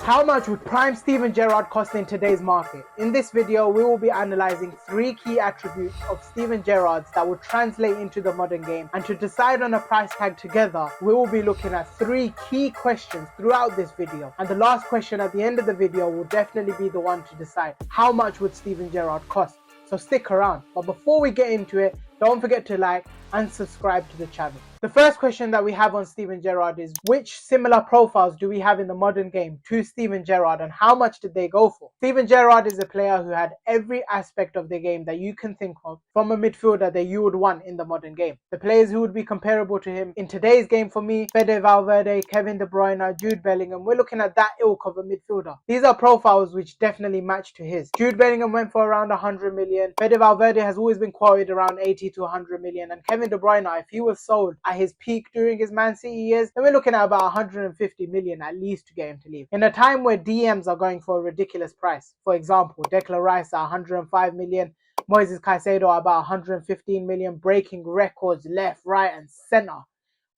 How much would prime Steven Gerrard cost in today's market? In this video, we will be analysing 3 key attributes of Steven Gerrard's that would translate into the modern game. And to decide on a price tag together, we will be looking at 3 key questions throughout this video. And the last question at the end of the video will definitely be the one to decide how much would Steven Gerrard cost. So stick around. But before we get into it, don't forget to like and subscribe to the channel. The first question that we have on Steven Gerrard is, which similar profiles do we have in the modern game to Steven Gerrard and how much did they go for? Steven Gerrard is a player who had every aspect of the game that you can think of from a midfielder that you would want in the modern game. The players who would be comparable to him in today's game for me, Fede Valverde, Kevin De Bruyne, Jude Bellingham, we're looking at that ilk of a midfielder. These are profiles which definitely match to his. Jude Bellingham went for around 100 million, Fede Valverde has always been quoted around 80 to 100 million, and Kevin De Bruyne, if he was sold at his peak during his Man City years, then we're looking at about 150 million at least to get him to leave. In a time where DMs are going for a ridiculous price, for example, Declan Rice at 105 million, Moises Caicedo at about 115 million, breaking records left, right and centre.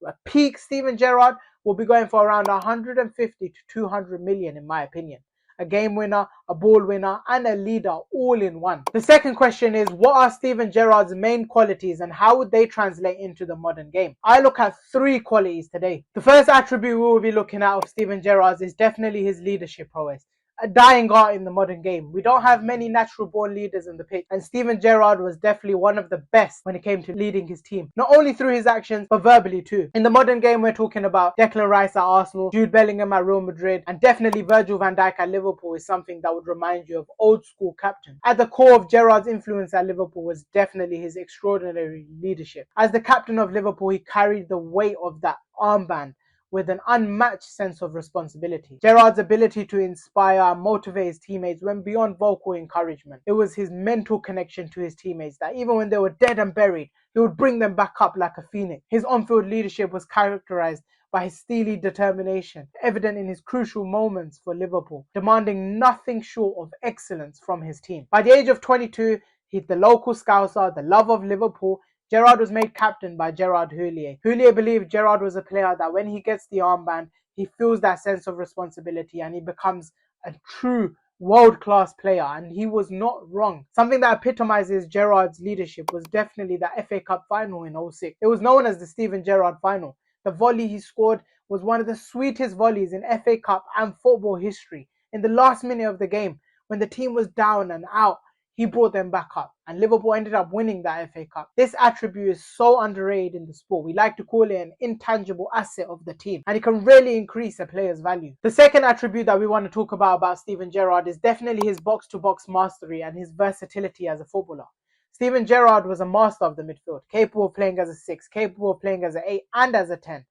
A peak Steven Gerrard will be going for around 150 to 200 million in my opinion. A game winner, a ball winner, and a leader all in one. The second question is, what are Steven Gerrard's main qualities and how would they translate into the modern game? I look at 3 qualities today. The first attribute we will be looking at of Steven Gerrard's is definitely his leadership prowess. A dying art in the modern game. We don't have many natural born leaders in the pitch, and Steven Gerrard was definitely one of the best when it came to leading his team, not only through his actions but verbally too. In the modern game, we're talking about Declan Rice at Arsenal, Jude Bellingham at Real Madrid, and definitely Virgil van Dijk at Liverpool is something that would remind you of old school captain. At the core of Gerrard's influence at Liverpool was definitely his extraordinary leadership. As the captain of Liverpool, he carried the weight of that armband with an unmatched sense of responsibility. Gerrard's ability to inspire and motivate his teammates went beyond vocal encouragement. It was his mental connection to his teammates that even when they were dead and buried, he would bring them back up like a phoenix. His on-field leadership was characterized by his steely determination, evident in his crucial moments for Liverpool, demanding nothing short of excellence from his team. By the age of 22, he's the local scouser, the love of Liverpool. Gerrard was made captain by Gerard Houllier. Houllier believed Gerrard was a player that when he gets the armband, he feels that sense of responsibility and he becomes a true world-class player, and he was not wrong. Something that epitomizes Gerrard's leadership was definitely that FA Cup final in 06. It was known as the Steven Gerrard final. The volley he scored was one of the sweetest volleys in FA Cup and football history. In the last minute of the game, when the team was down and out, he brought them back up and Liverpool ended up winning that FA Cup. This attribute is so underrated in the sport. We like to call it an intangible asset of the team, and it can really increase a player's value. The second attribute that we want to talk about Steven Gerrard is definitely his box-to-box mastery and his versatility as a footballer. Steven Gerrard was a master of the midfield, capable of playing as a 6, capable of playing as an 8 and as a 10.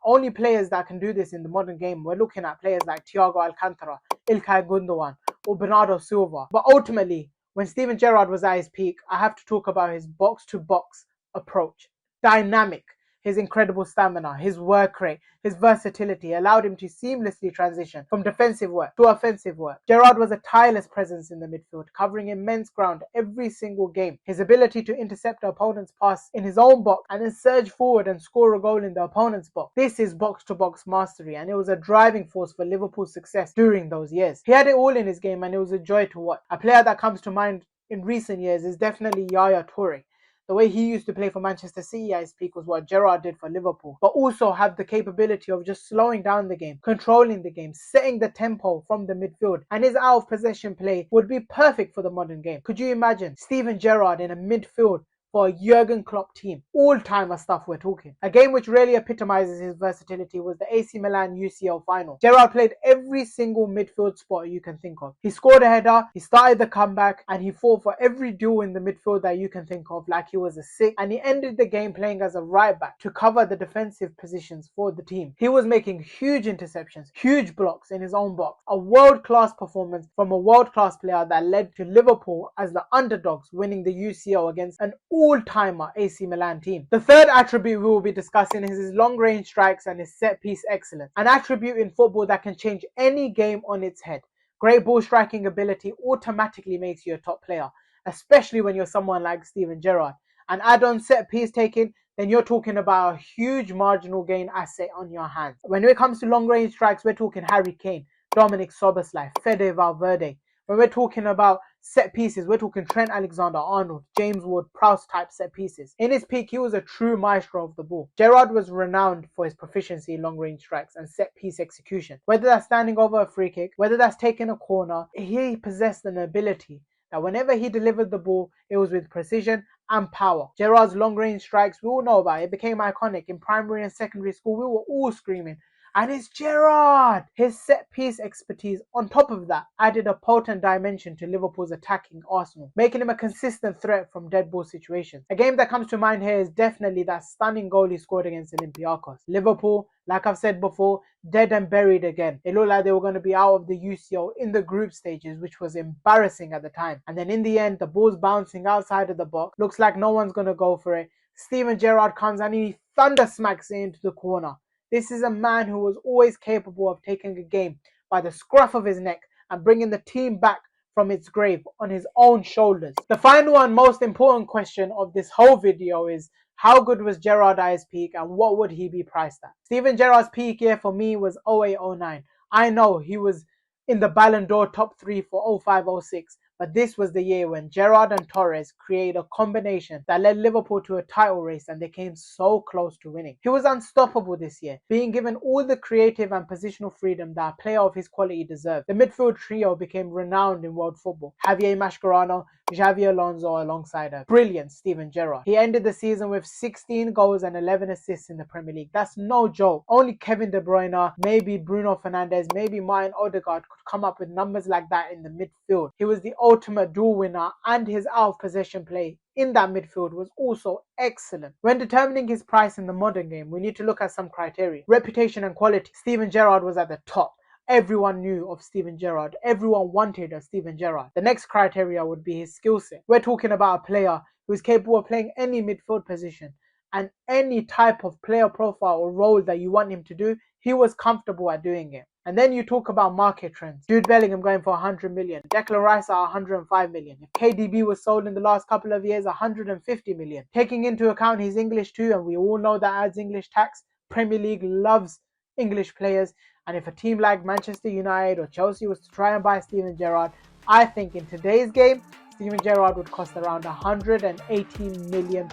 Only players that can do this in the modern game, we're looking at players like Thiago Alcantara, Ilkay Gundogan or Bernardo Silva. But ultimately, when Steven Gerrard was at his peak, I have to talk about his box-to-box approach. Dynamic. His incredible stamina, his work rate, his versatility allowed him to seamlessly transition from defensive work to offensive work. Gerrard was a tireless presence in the midfield, covering immense ground every single game. His ability to intercept the opponent's pass in his own box and then surge forward and score a goal in the opponent's box. This is box-to-box mastery, and it was a driving force for Liverpool's success during those years. He had it all in his game and it was a joy to watch. A player that comes to mind in recent years is definitely Yaya Toure. The way he used to play for Manchester City at his peak was what Gerrard did for Liverpool, but also have the capability of just slowing down the game, controlling the game, setting the tempo from the midfield, and his out of possession play would be perfect for the modern game. Could you imagine Steven Gerrard in a midfield for a Jurgen Klopp team? All-timer stuff we're talking. A game which really epitomizes his versatility was the AC Milan UCL final. Gerrard played every single midfield spot you can think of. He scored a header, he started the comeback, and he fought for every duel in the midfield that you can think of like he was a 6, and he ended the game playing as a right back to cover the defensive positions for the team. He was making huge interceptions, huge blocks in his own box. A world-class performance from a world-class player that led to Liverpool as the underdogs winning the UCL against an all-timer AC Milan team. The third attribute we will be discussing is his long-range strikes and his set-piece excellence. An attribute in football that can change any game on its head. Great ball striking ability automatically makes you a top player, especially when you're someone like Steven Gerrard. And add on set-piece taking, then you're talking about a huge marginal gain asset on your hands. When it comes to long-range strikes, we're talking Harry Kane, Dominic Szoboszlai, Fede Valverde. When we're talking about set pieces, we're talking Trent Alexander-Arnold, James Ward-Prowse type set pieces. In his peak, he was a true maestro of the ball. Gerrard was renowned for his proficiency in long-range strikes and set-piece execution. Whether that's standing over a free kick, whether that's taking a corner, he possessed an ability that whenever he delivered the ball, it was with precision and power. Gerrard's long-range strikes, we all know about it. It became iconic. In primary and secondary school, we were all screaming, and it's Gerrard! His set-piece expertise, on top of that, added a potent dimension to Liverpool's attacking arsenal, making him a consistent threat from dead ball situations. A game that comes to mind here is definitely that stunning goal he scored against Olympiacos. Liverpool, like I've said before, dead and buried again. It looked like they were going to be out of the UCL in the group stages, which was embarrassing at the time. And then in the end, the ball's bouncing outside of the box. Looks like no one's going to go for it. Steven Gerrard comes and he thunder smacks it into the corner. This is a man who was always capable of taking a game by the scruff of his neck and bringing the team back from its grave on his own shoulders. The final and most important question of this whole video is, how good was Gerrard at his peak and what would he be priced at? Steven Gerrard's peak year for me was 08-09. I know he was in the Ballon d'Or top 3 for 05-06. But this was the year when Gerrard and Torres created a combination that led Liverpool to a title race and they came so close to winning. He was unstoppable this year, being given all the creative and positional freedom that a player of his quality deserved. The midfield trio became renowned in world football. Javier Mascherano, Xavi Alonso alongside a brilliant Steven Gerrard. He ended the season with 16 goals and 11 assists in the Premier League. That's no joke. Only Kevin De Bruyne, maybe Bruno Fernandes, maybe Martin Odegaard could come up with numbers like that in the midfield. He was the ultimate duel winner and his out of possession play in that midfield was also excellent. When determining his price in the modern game, we need to look at some criteria. Reputation and quality. Steven Gerrard was at the top. Everyone knew of Steven Gerrard. Everyone wanted a Steven Gerrard. The next criteria would be his skill set. We're talking about a player who is capable of playing any midfield position and any type of player profile or role that you want him to do, he was comfortable at doing it. And then you talk about market trends. Jude Bellingham going for 100 million. Declan Rice at 105 million. If KDB was sold in the last couple of years, 150 million. Taking into account his English too, and we all know that adds English tax. Premier League loves English players. And if a team like Manchester United or Chelsea was to try and buy Steven Gerrard, I think in today's game, Steven Gerrard would cost around £180 million.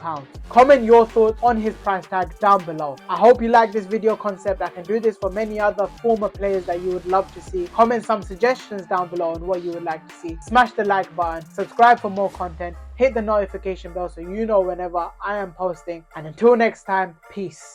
Comment your thoughts on his price tag down below. I hope you like this video concept. I can do this for many other former players that you would love to see. Comment some suggestions down below on what you would like to see. Smash the like button, subscribe for more content, hit the notification bell so you know whenever I am posting. And until next time, peace.